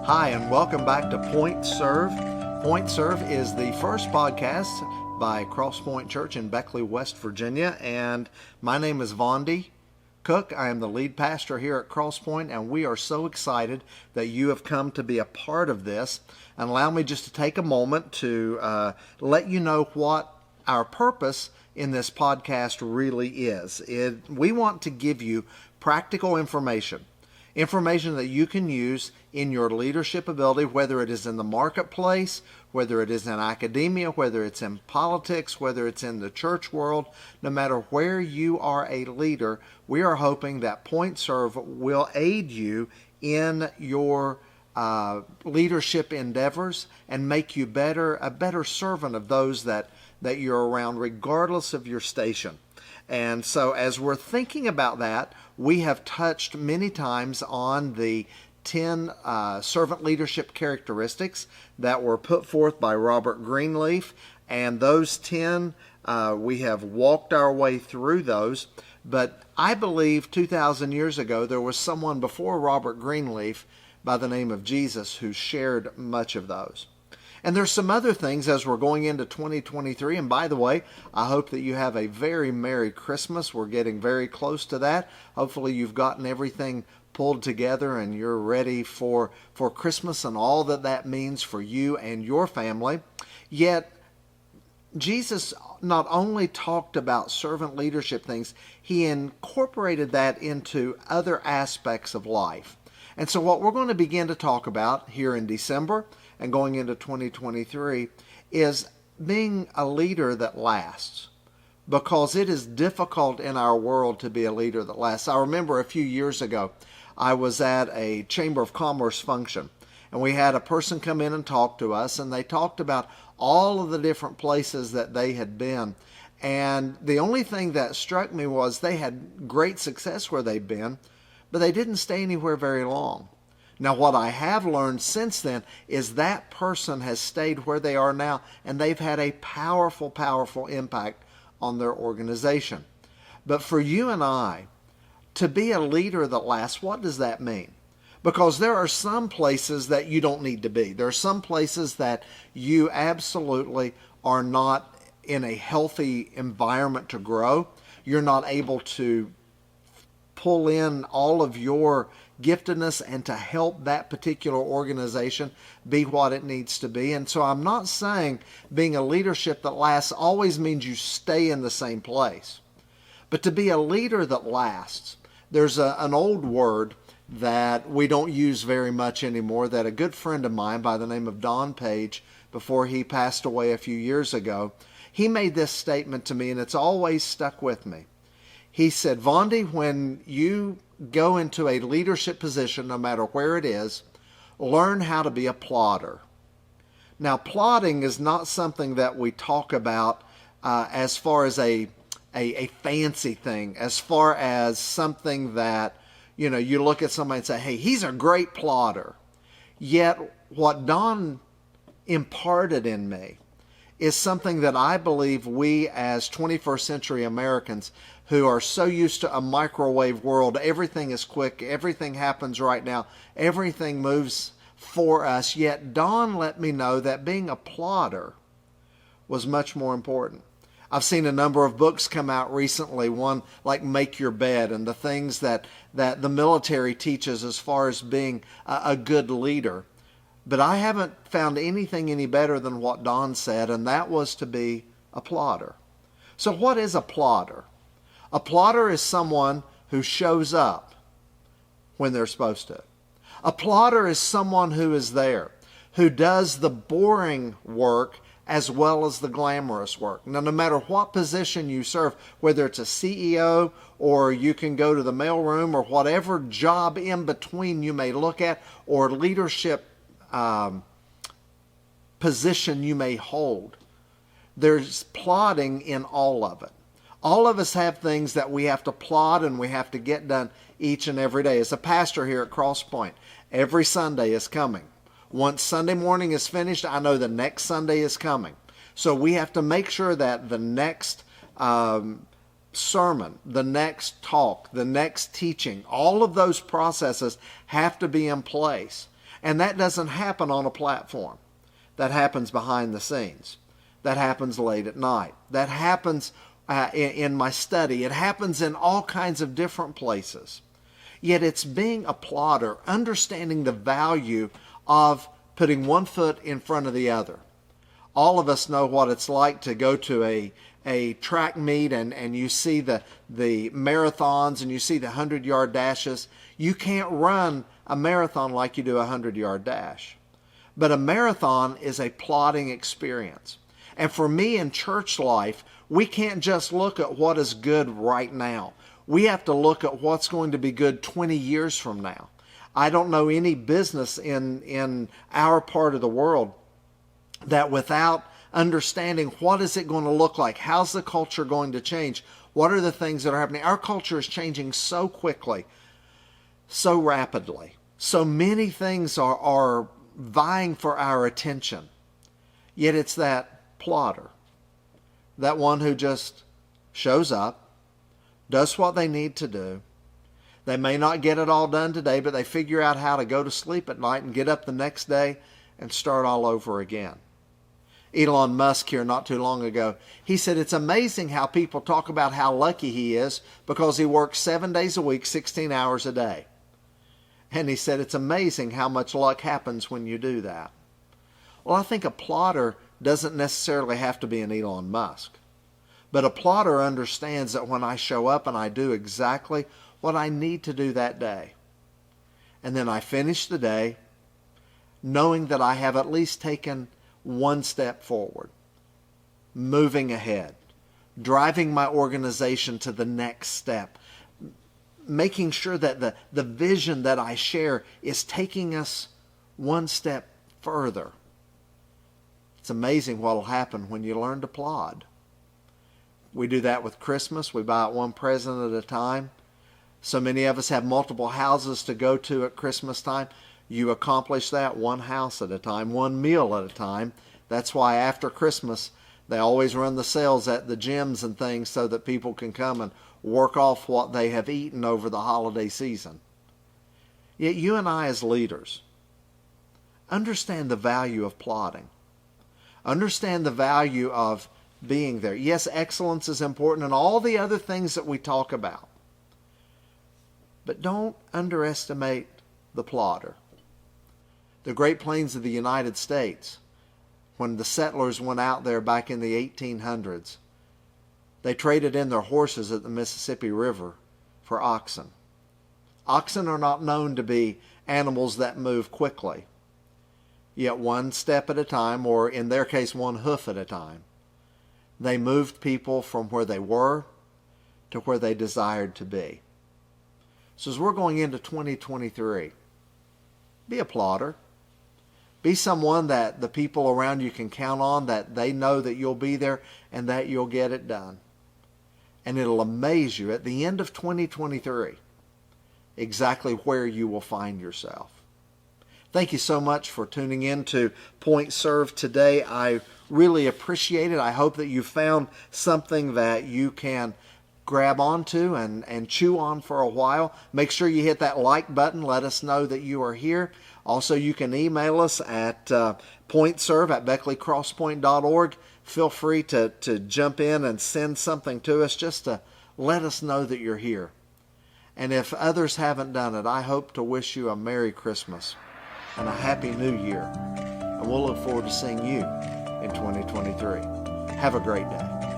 Hi, and welcome back to Point Serve. Point Serve is the first podcast by Cross Point Church in Beckley, West Virginia, and my name is Vondi Cook. I am the lead pastor here at Cross Point, and we are so excited that you have come to be a part of this. And allow me just to take a moment to let you know what our purpose in this podcast really is. We want to give you practical information that you can use in your leadership ability, whether it is in the marketplace, whether it is in academia, whether it's in politics, whether it's in the church world. No matter where you are a leader, we are hoping that Point Serve will aid you in your leadership endeavors and make you a better servant of those that you're around, regardless of your station. And so as we're thinking about that, we have touched many times on the 10 servant leadership characteristics that were put forth by Robert Greenleaf. And those 10, we have walked our way through those. But I believe 2,000 years ago, there was someone before Robert Greenleaf by the name of Jesus who shared much of those. And there's some other things as we're going into 2023. And by the way, I hope that you have a very Merry Christmas. We're getting very close to that. Hopefully you've gotten everything pulled together and you're ready for Christmas and all that means for you and your family. Yet, Jesus not only talked about servant leadership things, he incorporated that into other aspects of life. And so what we're going to begin to talk about here in December and going into 2023 is being a leader that lasts, because it is difficult in our world to be a leader that lasts. I remember a few years ago, I was at a Chamber of Commerce function, and we had a person come in and talk to us, and they talked about all of the different places that they had been. And the only thing that struck me was they had great success where they'd been, but they didn't stay anywhere very long. Now, what I have learned since then is that person has stayed where they are now, and they've had a powerful, powerful impact on their organization. But for you and I, to be a leader that lasts, what does that mean? Because there are some places that you don't need to be. There are some places that you absolutely are not in a healthy environment to grow. You're not able to pull in all of your giftedness and to help that particular organization be what it needs to be. And so I'm not saying being a leadership that lasts always means you stay in the same place. But to be a leader that lasts, there's an old word that we don't use very much anymore that a good friend of mine by the name of Don Page, before he passed away a few years ago, he made this statement to me, and it's always stuck with me. He said, Vondi, when you go into a leadership position, no matter where it is, learn how to be a plodder. Now, plodding is not something that we talk about as far as a fancy thing, as far as something that, you look at somebody and say, hey, he's a great plodder. Yet, what Don imparted in me is something that I believe we as 21st century Americans who are so used to a microwave world, everything is quick, everything happens right now, everything moves for us. Yet Don let me know that being a plodder was much more important. I've seen a number of books come out recently, one like Make Your Bed, and the things that the military teaches as far as being a good leader. But I haven't found anything any better than what Don said, and that was to be a plodder. So what is a plodder? A plodder is someone who shows up when they're supposed to. A plodder is someone who is there, who does the boring work as well as the glamorous work. Now, no matter what position you serve, whether it's a CEO or you can go to the mailroom or whatever job in between you may look at, or leadership position you may hold, there's plodding in all of it. All of us have things that we have to plod and we have to get done each and every day. As a pastor here at Cross Point, every Sunday is coming. Once Sunday morning is finished, I know the next Sunday is coming. So we have to make sure that the next sermon, the next talk, the next teaching, all of those processes have to be in place. And that doesn't happen on a platform. That happens behind the scenes. That happens late at night. That happens in my study. It happens in all kinds of different places. Yet it's being a plotter, understanding the value of putting one foot in front of the other. All of us know what it's like to go to a track meet and you see the marathons and you see the 100-yard dashes. You can't run a marathon like you do a 100-yard dash. But a marathon is a plodding experience. And for me in church life, we can't just look at what is good right now. We have to look at what's going to be good 20 years from now. I don't know any business in our part of the world that without understanding what is it going to look like, how's the culture going to change, what are the things that are happening. Our culture is changing so quickly, so rapidly. So many things are vying for our attention. Yet it's that plotter, that one who just shows up, does what they need to do. They may not get it all done today, but they figure out how to go to sleep at night and get up the next day and start all over again. Elon Musk here not too long ago, he said it's amazing how people talk about how lucky he is because he works 7 days a week, 16 hours a day. And he said it's amazing how much luck happens when you do that. Well, I think a plotter doesn't necessarily have to be an Elon Musk. But a plotter understands that when I show up and I do exactly what I need to do that day, and then I finish the day knowing that I have at least taken one step forward, moving ahead, driving my organization to the next step, making sure that the vision that I share is taking us one step further. It's amazing what will happen when you learn to plod. We do that with Christmas. We buy one present at a time. So many of us have multiple houses to go to at Christmas time. You accomplish that one house at a time, one meal at a time. That's why after Christmas, they always run the sales at the gyms and things so that people can come and work off what they have eaten over the holiday season. Yet you and I as leaders understand the value of plodding. Understand the value of being there. Yes, excellence is important and all the other things that we talk about. But don't underestimate the plodder. The Great Plains of the United States, when the settlers went out there back in the 1800s, they traded in their horses at the Mississippi River for oxen. Oxen are not known to be animals that move quickly. Yet one step at a time, or in their case, one hoof at a time, they moved people from where they were to where they desired to be. So as we're going into 2023, be a plodder. Be someone that the people around you can count on, that they know that you'll be there and that you'll get it done. And it'll amaze you at the end of 2023 exactly where you will find yourself. Thank you so much for tuning in to Point Serve today. I really appreciate it. I hope that you found something that you can grab onto and chew on for a while. Make sure you hit that like button. Let us know that you are here. Also, you can email us at pointserve@beckleycrosspoint.org. Feel free to jump in and send something to us just to let us know that you're here. And if others haven't done it, I hope to wish you a Merry Christmas and a Happy New Year. And we'll look forward to seeing you in 2023. Have a great day.